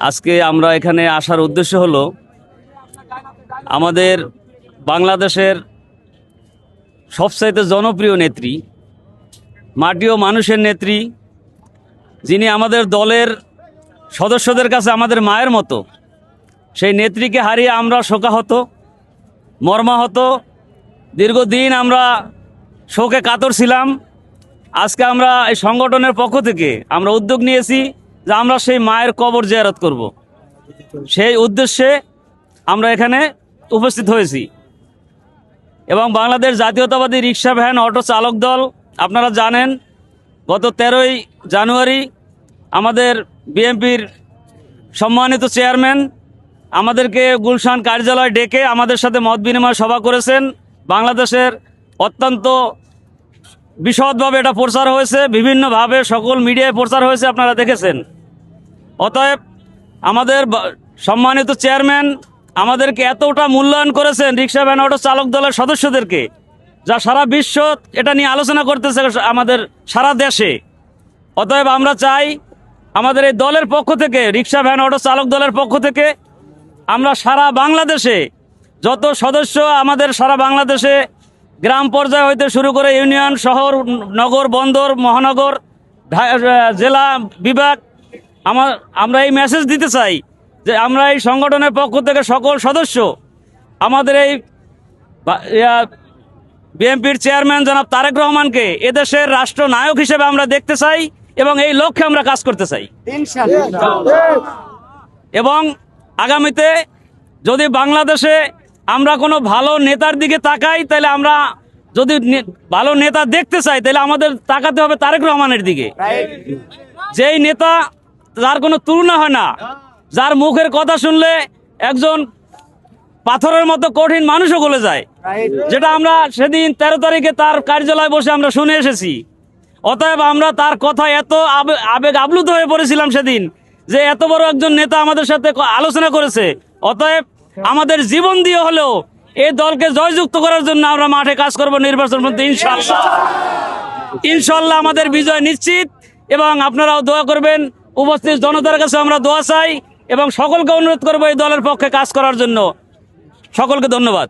আজকে আমরা এখানে আসার উদ্দেশ্য হলো আমাদের বাংলাদেশের সবচাইতে জনপ্রিয় নেত্রী, মাটি ও মানুষের নেত্রী, যিনি আমাদের দলের সদস্যদের কাছে আমাদের মায়ের মতো, সেই নেত্রীকে হারিয়ে আমরা শোকাহত, মর্মাহত। দীর্ঘদিন আমরা শোকে কাতর ছিলাম। আজকে আমরা এই সংগঠনের পক্ষ থেকে আমরা উদ্যোগ নিয়েছি যে আমরা সেই মায়ের কবর জিয়ারত করব। সেই উদ্দেশ্যে আমরা এখানে উপস্থিত হয়েছি। এবং বাংলাদেশ জাতীয়তাবাদী রিক্সা ভ্যান অটো চালক দল, আপনারা জানেন গত 13ই জানুয়ারি আমাদের বিএনপির সম্মানিত চেয়ারম্যান আমাদেরকে গুলশান কার্যালয় ডেকে আমাদের সাথে মত বিনিময় সভা করেছেন। বাংলাদেশের অত্যন্ত বিশদভাবে এটা প্রচার হয়েছে, বিভিন্নভাবে সকল মিডিয়ায় প্রচার হয়েছে, আপনারা দেখেছেন। অতএব আমাদের সম্মানিত চেয়ারম্যান আমাদেরকে এতটা মূল্যায়ন করেছেন রিক্সা ভ্যান অটো চালক দলের সদস্যদেরকে, যা সারা বিশ্ব এটা নিয়ে আলোচনা করতেছে আমাদের সারা দেশে। অতএব আমরা চাই আমাদের এই দলের পক্ষ থেকে, রিক্সা ভ্যান অটো চালক দলের পক্ষ থেকে আমরা সারা বাংলাদেশে যত সদস্য, আমাদের সারা বাংলাদেশে গ্রাম পর্যায় হইতে শুরু করে ইউনিয়ন, শহর, নগর, বন্দর, মহানগর, জেলা, বিভাগ, আমরা এই মেসেজ দিতে চাই যে আমরা এই সংগঠনের পক্ষ থেকে সকল সদস্য আমাদের এই বিএনপির চেয়ারম্যান জনাব তারেক রহমানকে এদেশের রাষ্ট্রনায়ক হিসেবে আমরা দেখতে চাই এবং এই লক্ষ্যে আমরা কাজ করতে চাই। এবং আগামীতে যদি বাংলাদেশে আমরা কোনো ভালো নেতার দিকে তাকাই, তাহলে আমরা যদি ভালো নেতা দেখতে চাই তাহলে আমাদের তাকাতে হবে তারেক রহমানের দিকে। যেই নেতা যার কোনো তুলনা হয় না, যার মুখের কথা শুনলে একজন পাথরের মতো কঠিন মানুষও গলে যায়, যেটা আমরা সেদিন 13 তারিখে তার কার্যালয়ে বসে আমরা শুনে এসেছি। অতএব আমরা তার কথা এত আবেগ আপ্লুত হয়ে পড়েছিলাম সেদিন, যে এত বড় একজন নেতা আমাদের সাথে আলোচনা করেছে। অতএব আমাদের জীবন দিয়ে হলেও এই দলকে জয়যুক্ত করার জন্য আমরা মাঠে কাজ করব নির্বাচন পর্যন্ত, ইনশাআল্লাহ। ইনশাআল্লাহ আমাদের বিজয় নিশ্চিত। এবং আপনারাও দোয়া করবেন। উপস্থিত জনতার কাছে আমরা দোয়া চাই এবং সকলকে অনুরোধ করবো এই দলের পক্ষে কাজ করার জন্য। সকলকে ধন্যবাদ।